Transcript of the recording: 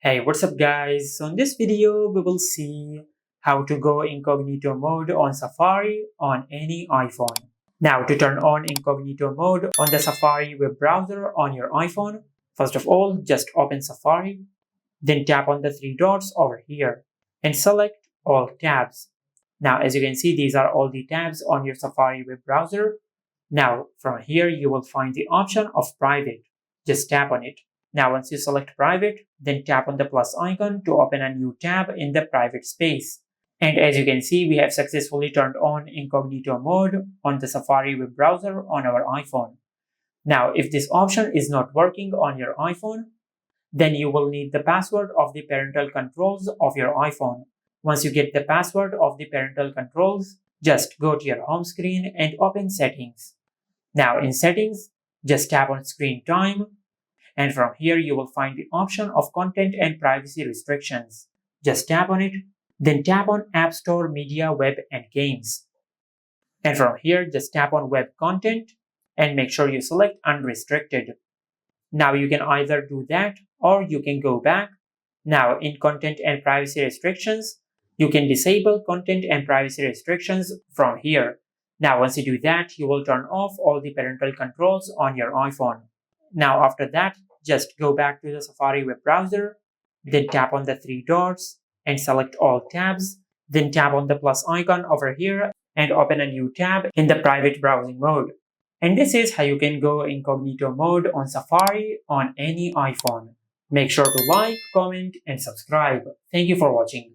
Hey, what's up guys? So in this video, we will see how to go incognito mode on Safari on any iPhone. Now to turn on incognito mode on the Safari web browser on your iPhone, first of all, just open Safari, then tap on the three dots over here and select all tabs. Now as you can see, these are all the tabs on your Safari web browser. Now from here, you will find the option of private. Just tap on it. Now once you select private, then tap on the plus icon to open a new tab in the private space. And as you can see, we have successfully turned on incognito mode on the Safari web browser on our iPhone. Now if this option is not working on your iPhone, then you will need the password of the parental controls of your iPhone. Once you get the password of the parental controls, just go to your home screen and open settings. Now in settings, just tap on screen time, and from here you will find the option of content and privacy restrictions. Just tap on it, then tap on App Store, Media, Web and Games. And from here just tap on Web Content and make sure you select Unrestricted. Now you can either do that or you can go back. Now in content and privacy restrictions, you can disable content and privacy restrictions from here. Now once you do that, you will turn off all the parental controls on your iPhone. Now after that, just go back to the Safari web browser, then tap on the three dots and select all tabs, then tap on the plus icon over here and open a new tab in the private browsing mode. And this is how you can go incognito mode on Safari on any iPhone. Make sure to like, comment and subscribe. Thank you for watching.